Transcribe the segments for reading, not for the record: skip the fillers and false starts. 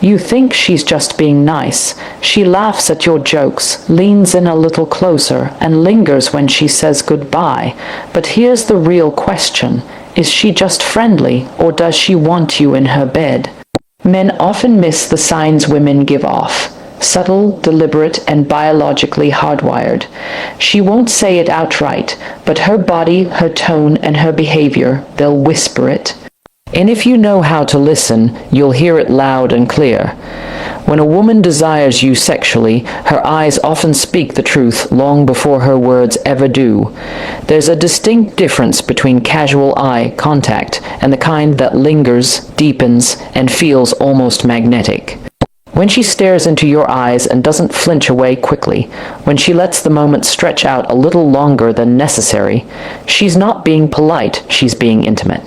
You think she's just being nice. She laughs at your jokes, leans in a little closer, and lingers when she says goodbye. But here's the real question. Is she just friendly, or does she want you in her bed? Men often miss the signs women give off. Subtle, deliberate, and biologically hardwired. She won't say it outright, but her body, her tone, and her behavior, they'll whisper it. And if you know how to listen, you'll hear it loud and clear. When a woman desires you sexually, her eyes often speak the truth long before her words ever do. There's a distinct difference between casual eye contact and the kind that lingers, deepens, and feels almost magnetic. When she stares into your eyes and doesn't flinch away quickly, when she lets the moment stretch out a little longer than necessary, she's not being polite, she's being intimate.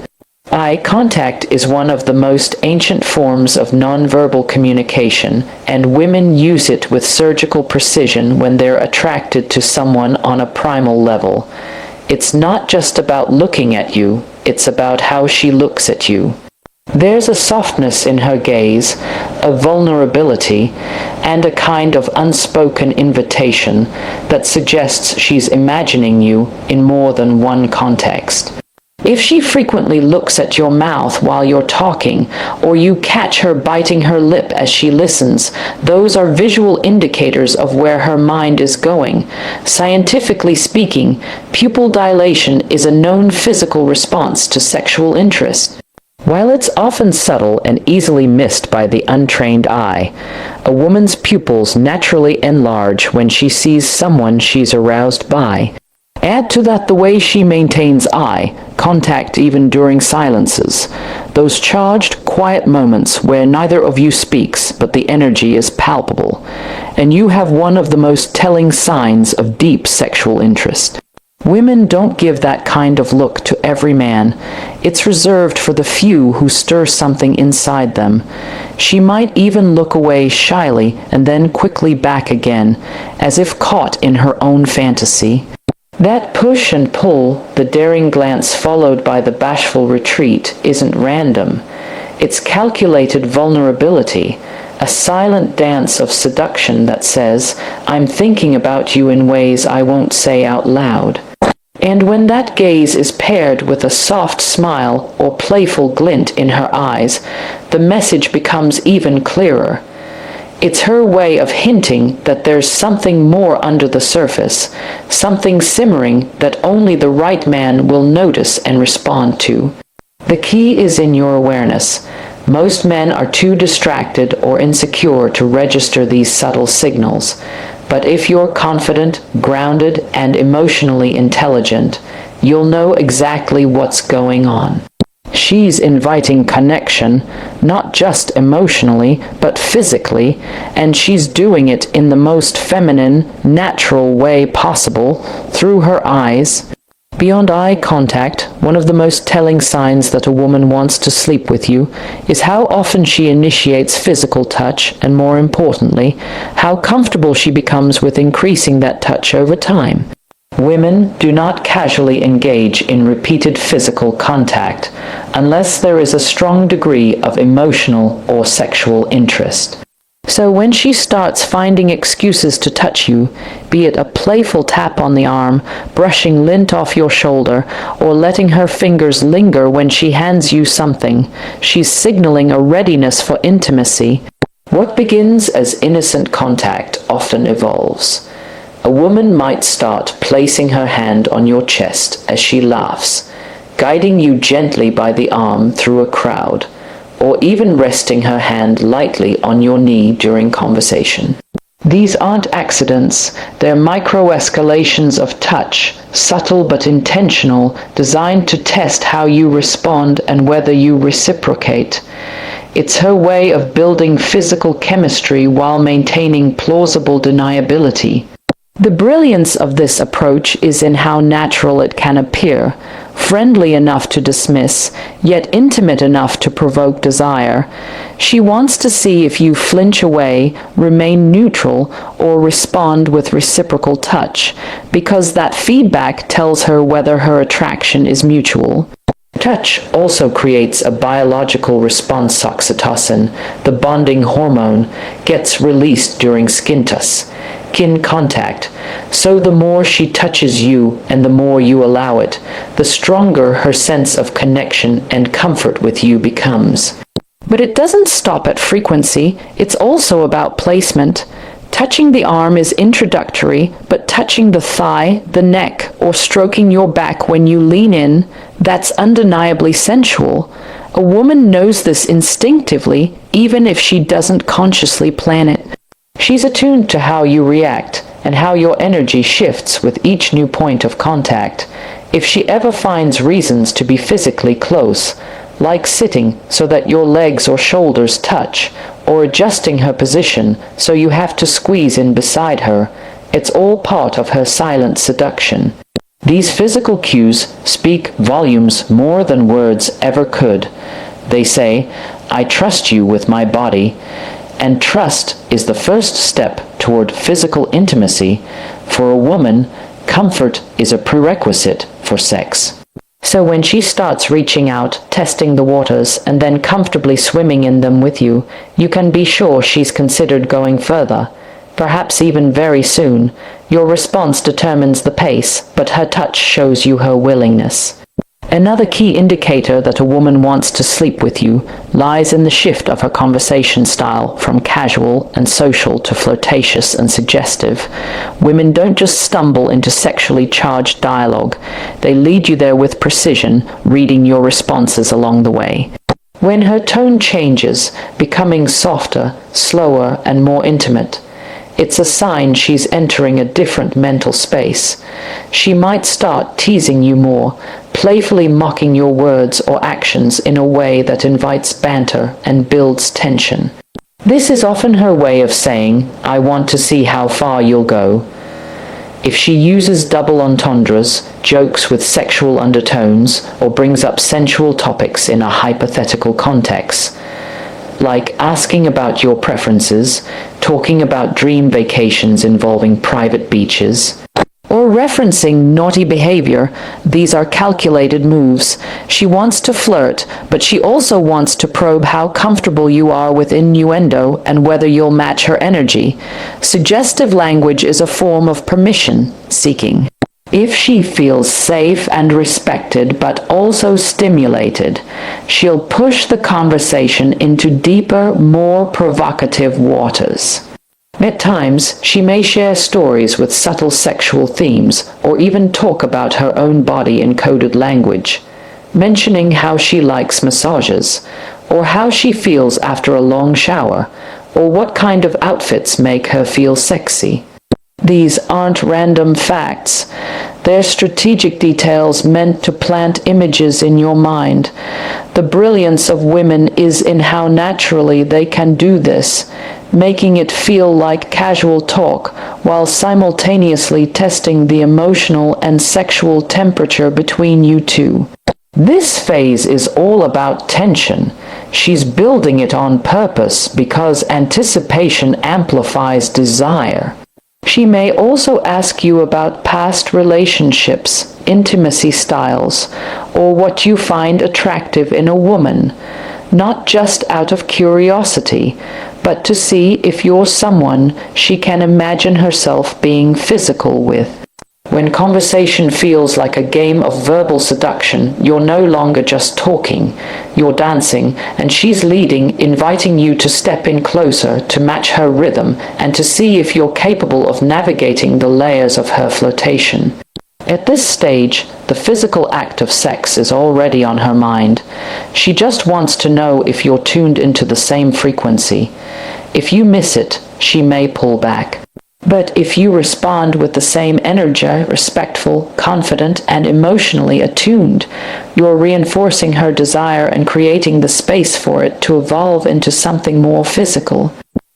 Eye contact is one of the most ancient forms of nonverbal communication, and women use it with surgical precision when they're attracted to someone on a primal level. It's not just about looking at you, it's about how she looks at you. There's a softness in her gaze, a vulnerability, and a kind of unspoken invitation that suggests she's imagining you in more than one context. If she frequently looks at your mouth while you're talking, or you catch her biting her lip as she listens, those are visual indicators of where her mind is going. Scientifically speaking, pupil dilation is a known physical response to sexual interest. While it's often subtle and easily missed by the untrained eye, a woman's pupils naturally enlarge when she sees someone she's aroused by. Add to that the way she maintains eye contact even during silences, those charged, quiet moments where neither of you speaks but the energy is palpable, and you have one of the most telling signs of deep sexual interest. Women don't give that kind of look to every man. It's reserved for the few who stir something inside them. She might even look away shyly and then quickly back again, as if caught in her own fantasy. That push and pull, the daring glance followed by the bashful retreat, isn't random. It's calculated vulnerability, a silent dance of seduction that says, "I'm thinking about you in ways I won't say out loud." And when that gaze is paired with a soft smile or playful glint in her eyes, the message becomes even clearer. It's her way of hinting that there's something more under the surface, something simmering that only the right man will notice and respond to. The key is in your awareness. Most men are too distracted or insecure to register these subtle signals. But if you're confident, grounded, and emotionally intelligent, you'll know exactly what's going on. She's inviting connection, not just emotionally, but physically, and she's doing it in the most feminine, natural way possible, through her eyes. Beyond eye contact, one of the most telling signs that a woman wants to sleep with you is how often she initiates physical touch, and more importantly, how comfortable she becomes with increasing that touch over time. Women do not casually engage in repeated physical contact unless there is a strong degree of emotional or sexual interest. So when she starts finding excuses to touch you, be it a playful tap on the arm, brushing lint off your shoulder, or letting her fingers linger when she hands you something, she's signaling a readiness for intimacy. What begins as innocent contact often evolves. A woman might start placing her hand on your chest as she laughs, guiding you gently by the arm through a crowd, or even resting her hand lightly on your knee during conversation. These aren't accidents, they're micro-escalations of touch, subtle but intentional, designed to test how you respond and whether you reciprocate. It's her way of building physical chemistry while maintaining plausible deniability. The brilliance of this approach is in how natural it can appear, friendly enough to dismiss, yet intimate enough to provoke desire. She wants to see if you flinch away, remain neutral, or respond with reciprocal touch, because that feedback tells her whether her attraction is mutual. Touch also creates a biological response. Oxytocin, the bonding hormone, gets released during skin contact. So the more she touches you and the more you allow it, the stronger her sense of connection and comfort with you becomes. But it doesn't stop at frequency, it's also about placement. Touching the arm is introductory, but touching the thigh, the neck, or stroking your back when you lean in, that's undeniably sensual. A woman knows this instinctively, even if she doesn't consciously plan it. She's attuned to how you react and how your energy shifts with each new point of contact. If she ever finds reasons to be physically close, like sitting so that your legs or shoulders touch, or adjusting her position so you have to squeeze in beside her, it's all part of her silent seduction. These physical cues speak volumes more than words ever could. They say, "I trust you with my body," and trust is the first step toward physical intimacy. For a woman, comfort is a prerequisite for sex. So when she starts reaching out, testing the waters, and then comfortably swimming in them with you, you can be sure she's considered going further, perhaps even very soon. Your response determines the pace, but her touch shows you her willingness. Another key indicator that a woman wants to sleep with you lies in the shift of her conversation style from casual and social to flirtatious and suggestive. Women don't just stumble into sexually charged dialogue. They lead you there with precision, reading your responses along the way. When her tone changes, becoming softer, slower, and more intimate, it's a sign she's entering a different mental space. She might start teasing you more, playfully mocking your words or actions in a way that invites banter and builds tension. This is often her way of saying, "I want to see how far you'll go." If she uses double entendres, jokes with sexual undertones, or brings up sensual topics in a hypothetical context, like asking about your preferences, talking about dream vacations involving private beaches, or referencing naughty behavior, these are calculated moves. She wants to flirt, but she also wants to probe how comfortable you are with innuendo and whether you'll match her energy. Suggestive language is a form of permission seeking. If she feels safe and respected, but also stimulated, she'll push the conversation into deeper, more provocative waters. At times, she may share stories with subtle sexual themes, or even talk about her own body in coded language, mentioning how she likes massages, or how she feels after a long shower, or what kind of outfits make her feel sexy. These aren't random facts. They're strategic details meant to plant images in your mind. The brilliance of women is in how naturally they can do this, making it feel like casual talk while simultaneously testing the emotional and sexual temperature between you two. This phase is all about tension. She's building it on purpose because anticipation amplifies desire. She may also ask you about past relationships, intimacy styles, or what you find attractive in a woman, not just out of curiosity, but to see if you're someone she can imagine herself being physical with. When conversation feels like a game of verbal seduction, you're no longer just talking, you're dancing, and she's leading, inviting you to step in closer to match her rhythm and to see if you're capable of navigating the layers of her flirtation. At this stage, the physical act of sex is already on her mind. She just wants to know if you're tuned into the same frequency. If you miss it, she may pull back. But if you respond with the same energy, respectful, confident, and emotionally attuned, you're reinforcing her desire and creating the space for it to evolve into something more physical.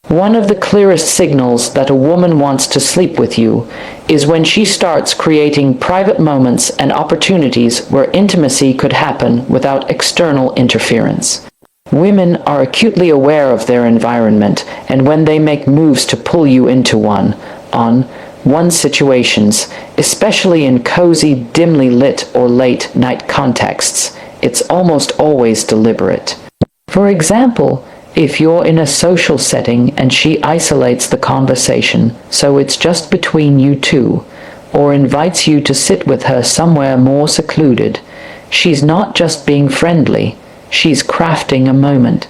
One of the clearest signals that a woman wants to sleep with you is when she starts creating private moments and opportunities where intimacy could happen without external interference. Women are acutely aware of their environment, and when they make moves to pull you into one situations, especially in cozy, dimly lit or late night contexts, it's almost always deliberate. For example, if you're in a social setting and she isolates the conversation, so it's just between you two, or invites you to sit with her somewhere more secluded, she's not just being friendly, she's crafting a moment.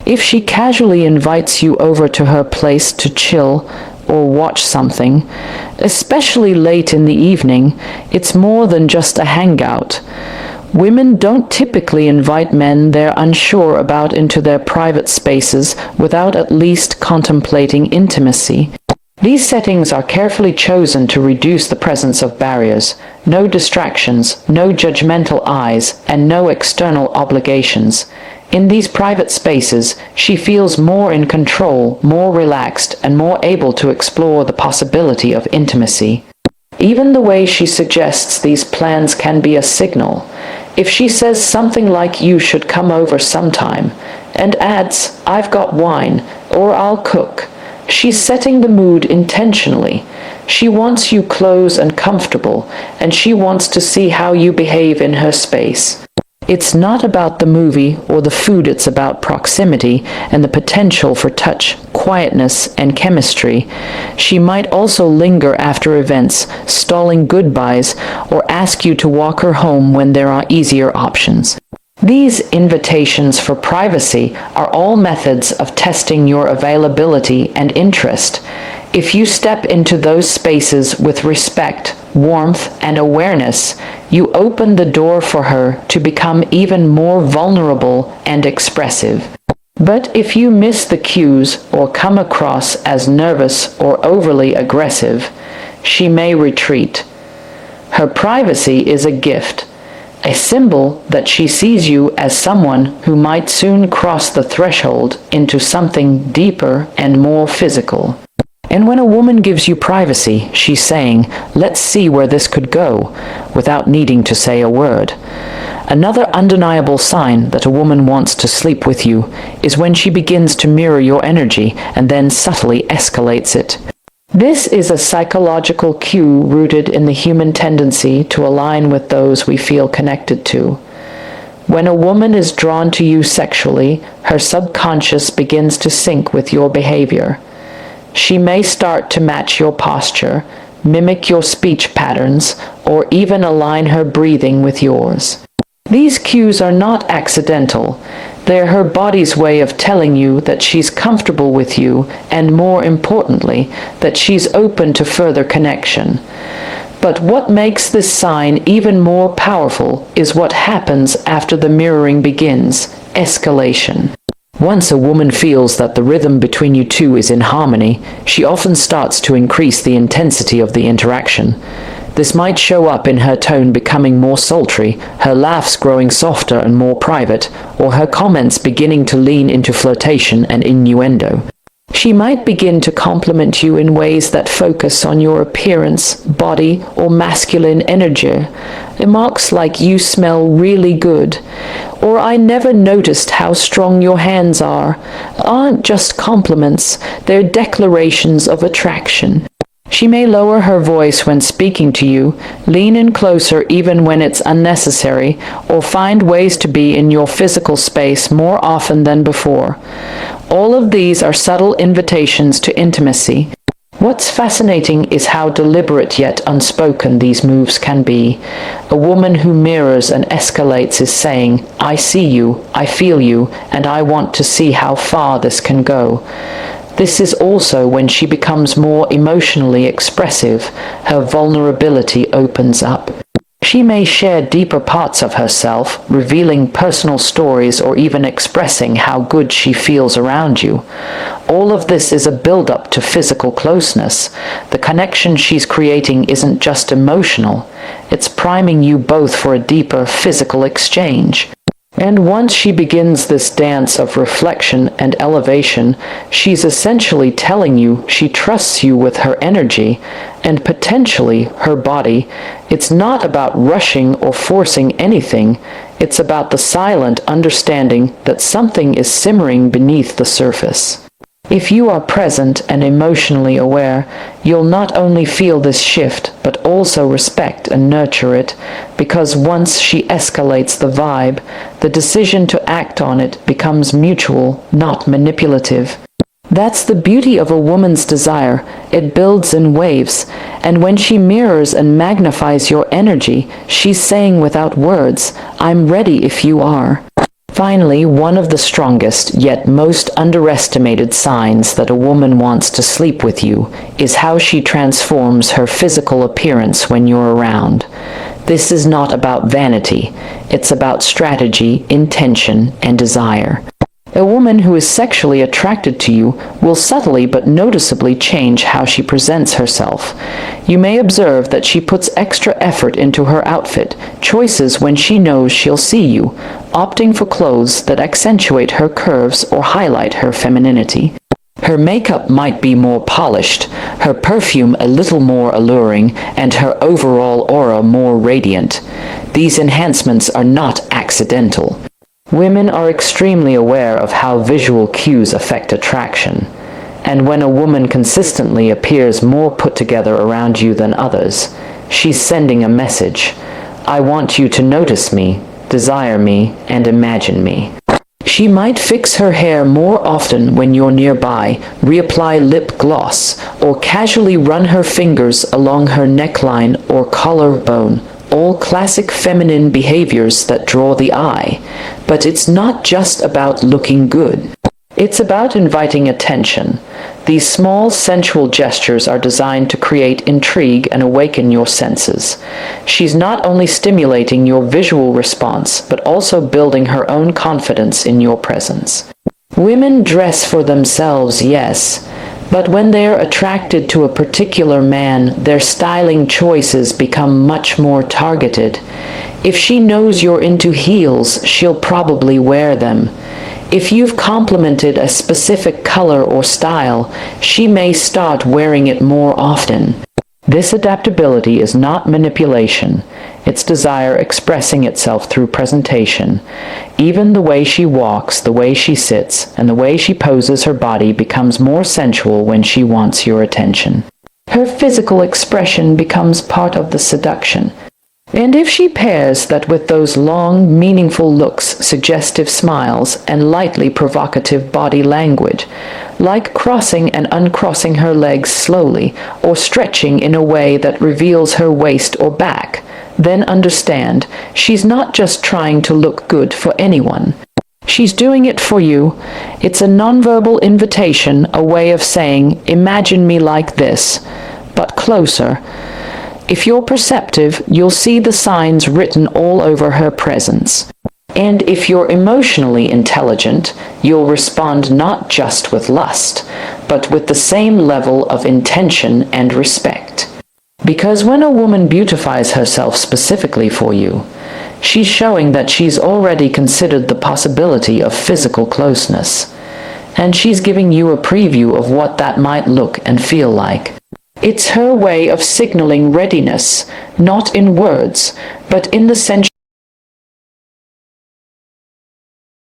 If she casually invites you over to her place to chill or watch something, especially late in the evening, it's more than just a hangout. Women don't typically invite men they're unsure about into their private spaces without at least contemplating intimacy. These settings are carefully chosen to reduce the presence of barriers, no distractions, no judgmental eyes, and no external obligations. In these private spaces, she feels more in control, more relaxed, and more able to explore the possibility of intimacy. Even the way she suggests these plans can be a signal. If she says something like "you should come over sometime," and adds "I've got wine," or "I'll cook," she's setting the mood intentionally. She wants you close and comfortable, and she wants to see how you behave in her space. It's not about the movie or the food, it's about proximity and the potential for touch, quietness, and chemistry. She might also linger after events, stalling goodbyes, or ask you to walk her home when there are easier options. These invitations for privacy are all methods of testing your availability and interest. If you step into those spaces with respect, warmth, and awareness, you open the door for her to become even more vulnerable and expressive. But if you miss the cues or come across as nervous or overly aggressive, she may retreat. Her privacy is a gift, a symbol that she sees you as someone who might soon cross the threshold into something deeper and more physical. And when a woman gives you privacy, she's saying, "Let's see where this could go," without needing to say a word. Another undeniable sign that a woman wants to sleep with you is when she begins to mirror your energy and then subtly escalates it. This is a psychological cue rooted in the human tendency to align with those we feel connected to. When a woman is drawn to you sexually, her subconscious begins to sync with your behavior. She may start to match your posture, mimic your speech patterns, or even align her breathing with yours. These cues are not accidental. They're her body's way of telling you that she's comfortable with you, and more importantly, that she's open to further connection. But what makes this sign even more powerful is what happens after the mirroring begins: escalation. Once a woman feels that the rhythm between you two is in harmony, she often starts to increase the intensity of the interaction. This might show up in her tone becoming more sultry, her laughs growing softer and more private, or her comments beginning to lean into flirtation and innuendo. She might begin to compliment you in ways that focus on your appearance, body, or masculine energy. Remarks like "you smell really good," or "I never noticed how strong your hands are," aren't just compliments, they're declarations of attraction. She may lower her voice when speaking to you, lean in closer even when it's unnecessary, or find ways to be in your physical space more often than before. All of these are subtle invitations to intimacy. What's fascinating is how deliberate yet unspoken these moves can be. A woman who mirrors and escalates is saying, "I see you, I feel you, and I want to see how far this can go." This is also when she becomes more emotionally expressive. Her vulnerability opens up. She may share deeper parts of herself, revealing personal stories or even expressing how good she feels around you. All of this is a build-up to physical closeness. The connection she's creating isn't just emotional, it's priming you both for a deeper physical exchange. And once she begins this dance of reflection and elevation, she's essentially telling you she trusts you with her energy and potentially her body. It's not about rushing or forcing anything. It's about the silent understanding that something is simmering beneath the surface. If you are present and emotionally aware, you'll not only feel this shift, but also respect and nurture it, because once she escalates the vibe, the decision to act on it becomes mutual, not manipulative. That's the beauty of a woman's desire. It builds in waves, and when she mirrors and magnifies your energy, she's saying without words, "I'm ready if you are." Finally, one of the strongest, yet most underestimated signs that a woman wants to sleep with you is how she transforms her physical appearance when you're around. This is not about vanity, it's about strategy, intention, and desire. A woman who is sexually attracted to you will subtly but noticeably change how she presents herself. You may observe that she puts extra effort into her outfit choices when she knows she'll see you, opting for clothes that accentuate her curves or highlight her femininity. Her makeup might be more polished, her perfume a little more alluring, and her overall aura more radiant. These enhancements are not accidental. Women are extremely aware of how visual cues affect attraction, and when a woman consistently appears more put together around you than others, she's sending a message. I want you to notice me, desire me, and imagine me. She might fix her hair more often when you're nearby, reapply lip gloss, or casually run her fingers along her neckline or collarbone. All classic feminine behaviors that draw the eye. But it's not just about looking good. It's about inviting attention. These small, sensual gestures are designed to create intrigue and awaken your senses. She's not only stimulating your visual response, but also building her own confidence in your presence. Women dress for themselves, yes, but when they're attracted to a particular man, their styling choices become much more targeted. If she knows you're into heels, she'll probably wear them. If you've complimented a specific color or style, she may start wearing it more often. This adaptability is not manipulation. It's desire expressing itself through presentation. Even the way she walks, the way she sits, and the way she poses her body becomes more sensual when she wants your attention. Her physical expression becomes part of the seduction. And if she pairs that with those long, meaningful looks, suggestive smiles, and lightly provocative body language, like crossing and uncrossing her legs slowly, or stretching in a way that reveals her waist or back, then understand she's not just trying to look good for anyone. She's doing it for you. It's a nonverbal invitation, a way of saying, imagine me like this, but closer. If you're perceptive, you'll see the signs written all over her presence. And if you're emotionally intelligent, you'll respond not just with lust, but with the same level of intention and respect. Because when a woman beautifies herself specifically for you, she's showing that she's already considered the possibility of physical closeness. And she's giving you a preview of what that might look and feel like. It's her way of signaling readiness, not in words, but in the sensual